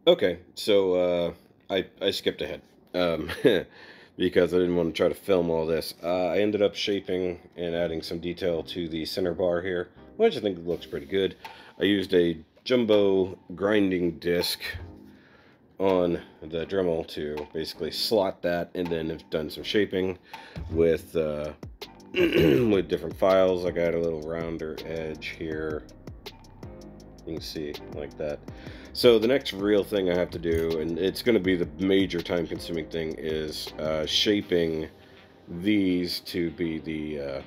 Okay, so I skipped ahead um, because I didn't want to try to film all this. I ended up shaping and adding some detail to the center bar here, which I think looks pretty good. I used a jumbo grinding disc on the Dremel to basically slot that, and then have done some shaping with with different files. I got a little rounder edge here. You can see like that. So the next real thing I have to do, and it's going to be the major time-consuming thing, is shaping these to be the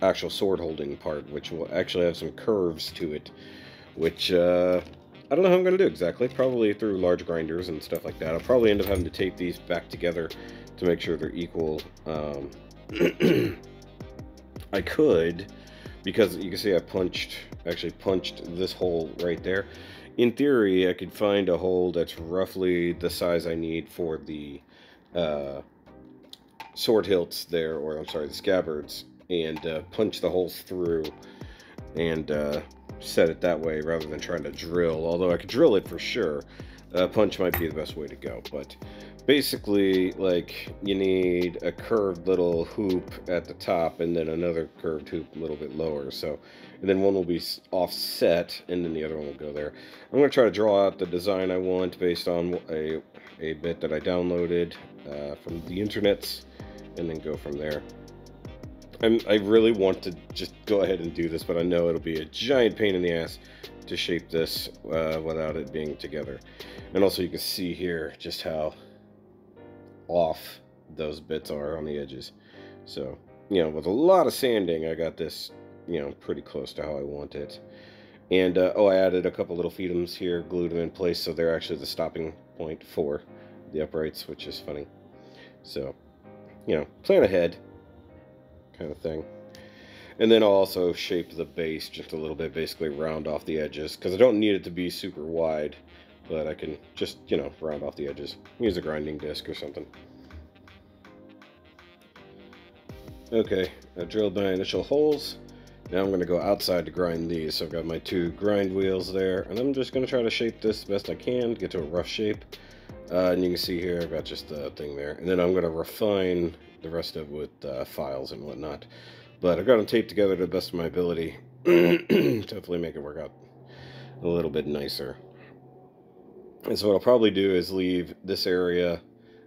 actual sword holding part, which will actually have some curves to it, which I don't know how I'm going to do exactly. Probably through large grinders and stuff like that. I'll probably end up having to tape these back together to make sure they're equal. I could, because you can see I actually punched this hole right there. In theory, I could find a hole that's roughly the size I need for the uh, sword hilts there, or I'm sorry, the scabbards, and punch the holes through and set it that way rather than trying to drill. Although I could drill it for sure. Punch might be the best way to go, but basically, like, you need a curved little hoop at the top and then another curved hoop a little bit lower. So, and then one will be offset and then the other one will go there. I'm going to try to draw out the design I want based on a bit that I downloaded from the internets, and then go from there. I really want to just go ahead and do this, but I know it'll be a giant pain in the ass to shape this without it being together. And also you can see here just how off those bits are on the edges. So, you know, with a lot of sanding, I got this, you know, pretty close to how I want it. And, oh, I added a couple little feedums here, glued them in place, so they're actually the stopping point for the uprights, which is funny. So, you know, plan ahead kind of thing. And then I'll also shape the base just a little bit, basically round off the edges, because I don't need it to be super wide, but I can just, you know, round off the edges. Use a grinding disc or something. Okay, I drilled my initial holes. Now I'm going to go outside to grind these. So I've got my two grind wheels there, and I'm just going to try to shape this the best I can, get to a rough shape. And you can see here I've got just the thing there. And then I'm going to refine the rest of it with files and whatnot. But I've got them taped together to the best of my ability to hopefully make it work out a little bit nicer. And so what I'll probably do is leave this area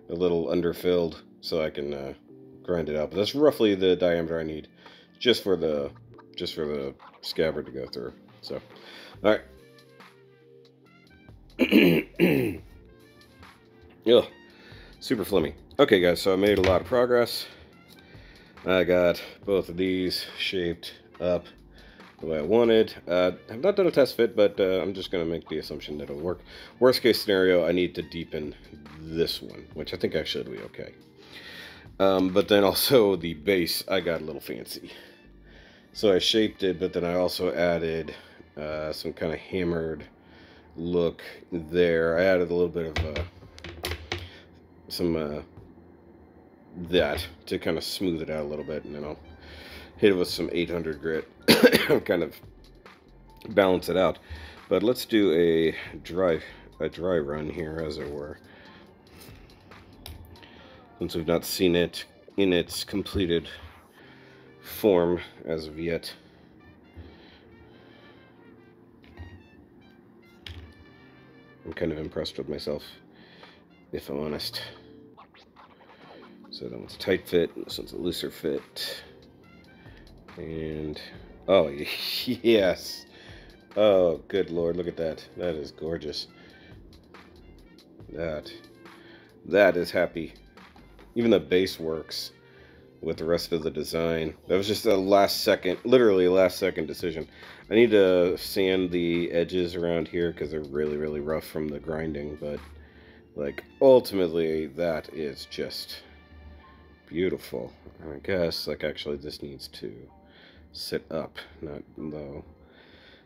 a little underfilled so I can grind it out. But that's roughly the diameter I need just for the scabbard to go through. So, all right. Ugh, super flimmy. Okay, guys, so I made a lot of progress. I got both of these shaped up the way I wanted. I've not done a test fit, but I'm just going to make the assumption that it'll work. Worst case scenario, I need to deepen this one, which I think actually will be okay. But then also the base, I got a little fancy. So I shaped it, but then I also added some kind of hammered look there. I added a little bit of some that to kind of smooth it out a little bit, and then I'll hit it with some 800 grit, kind of balance it out. But let's do a dry run here, as it were, since we've not seen it in its completed form as of yet. I'm kind of impressed with myself, if I'm honest. So that one's a tight fit, this one's a looser fit. And, oh, yes. Oh, good lord, look at that. That is gorgeous. That is happy. Even the base works with the rest of the design. That was just a last second, literally a last second decision. I need to sand the edges around here because they're really, really rough from the grinding, but like ultimately that is just beautiful. I guess like actually this needs to sit up, not low,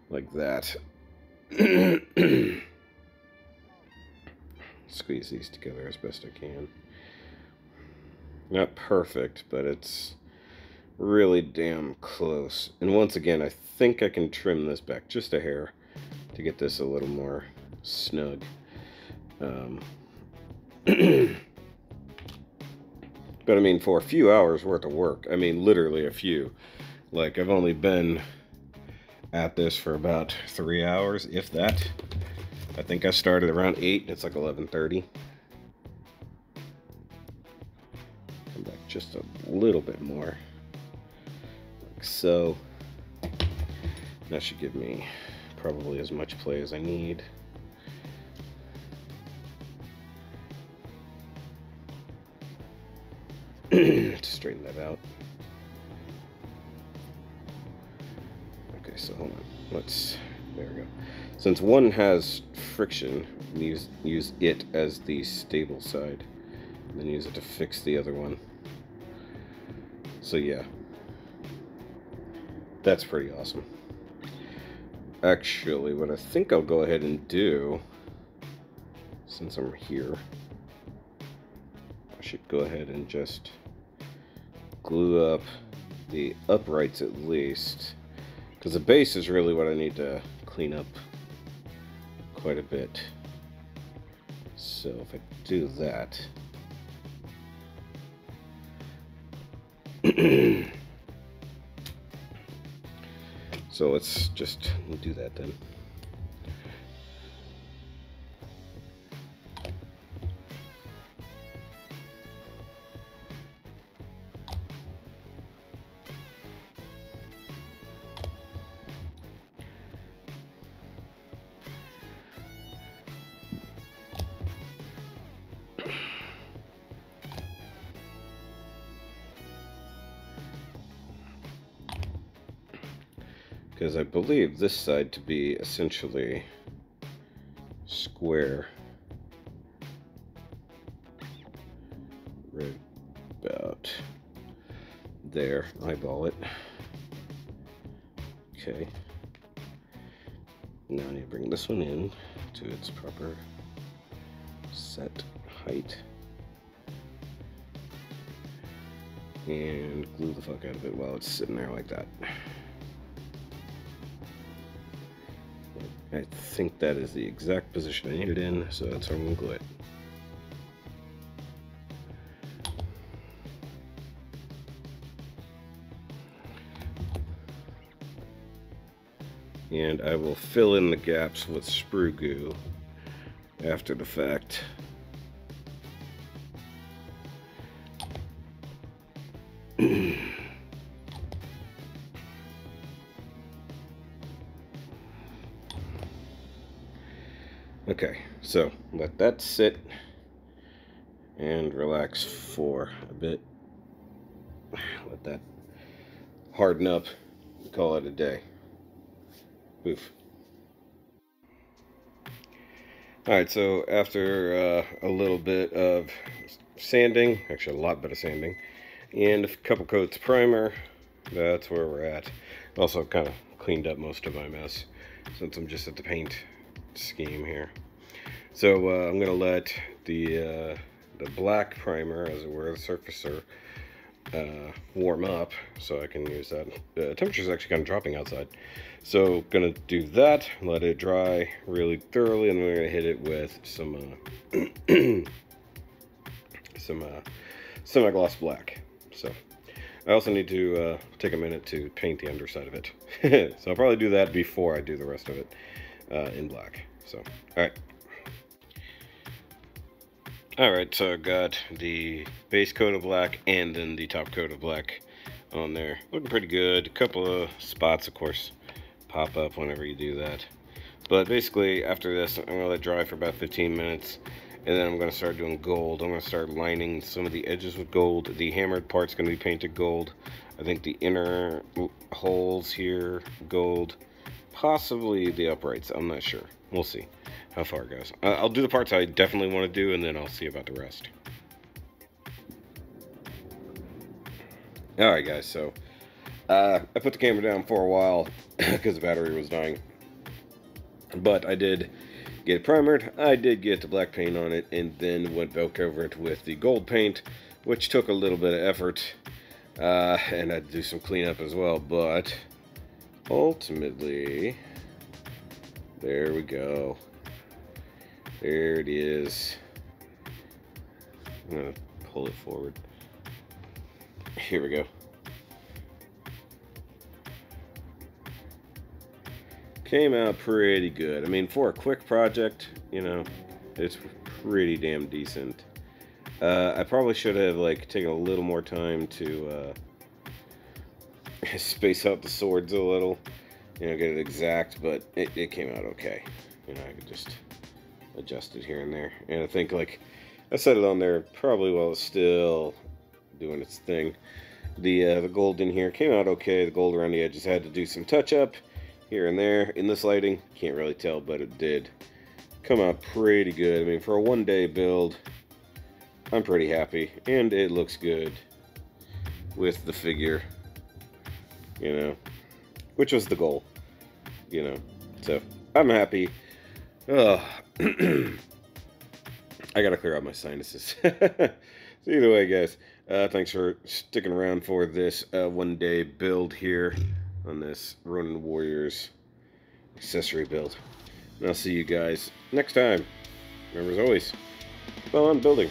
like that. Squeeze these together as best I can. Not perfect, but it's really damn close. And once again, I think I can trim this back just a hair to get this a little more snug. Um, but I mean, for a few hours worth of work, I mean, literally a few. Like, I've only been at this for about 3 hours, if that. I think I started around 8, it's like 11:30. Come back just a little bit more. Like so. That should give me probably as much play as I need. To straighten that out. Okay, so hold on. There we go. Since one has friction, use it as the stable side, and then use it to fix the other one. So yeah, that's pretty awesome. Actually, what I think I'll go ahead and do, since I'm here, I should go ahead and just glue up the uprights at least, because the base is really what I need to clean up quite a bit. So if I do that, so let's just do that then. Because I believe this side to be essentially square. Right about there. Eyeball it. Okay. Now I need to bring this one in to its proper set height. And glue the fuck out of it while it's sitting there like that. I think that is the exact position I need it in, so that's where I'm going to glue it. And I will fill in the gaps with sprue goo after the fact. Okay, so let that sit and relax for a bit. Let that harden up and call it a day. Oof. Alright, so after a little bit of sanding, actually a lot bit of sanding, and a couple coats of primer, that's where we're at. Also kind of cleaned up most of my mess since I'm just at the paint scheme here. So I'm going to let the black primer, as it were, the surfacer, warm up so I can use that. The temperature is actually kind of dropping outside. So gonna do that, let it dry really thoroughly, and then we're gonna hit it with some semi-gloss black. So I also need to take a minute to paint the underside of it. So I'll probably do that before I do the rest of it in black. So alright, so I got the base coat of black and then the top coat of black on there. Looking pretty good. A couple of spots, of course, pop up whenever you do that. But basically, after this, I'm going to let it dry for about 15 minutes. And then I'm going to start doing gold. I'm going to start lining some of the edges with gold. The hammered part's going to be painted gold. I think the inner holes here, gold. Possibly the uprights. I'm not sure. We'll see how far it goes. I'll do the parts I definitely want to do, and then I'll see about the rest. Alright guys, so I put the camera down for a while because the battery was dying. But I did get it primered, I did get the black paint on it, and then went back over it with the gold paint, which took a little bit of effort. And I had to do some cleanup as well, but ultimately, there we go. There it is. I'm gonna pull it forward. Here we go. Came out pretty good. I mean, for a quick project, you know, it's pretty damn decent. I probably should have like taken a little more time to space out the swords a little, you know, get it exact, but it came out okay. You know, I could just adjust it here and there. And I think, like, I set it on there probably while it's still doing its thing. The gold in here came out okay. The gold around the edges had to do some touch-up here and there. In this lighting, can't really tell, but it did come out pretty good. I mean, for a one-day build, I'm pretty happy. And it looks good with the figure, you know, which was the goal, you know. So, I'm happy. Ugh. I gotta clear out my sinuses. So either way, guys, thanks for sticking around for this one-day build here on this Ronin Warriors accessory build. And I'll see you guys next time. Remember, as always, keep on building.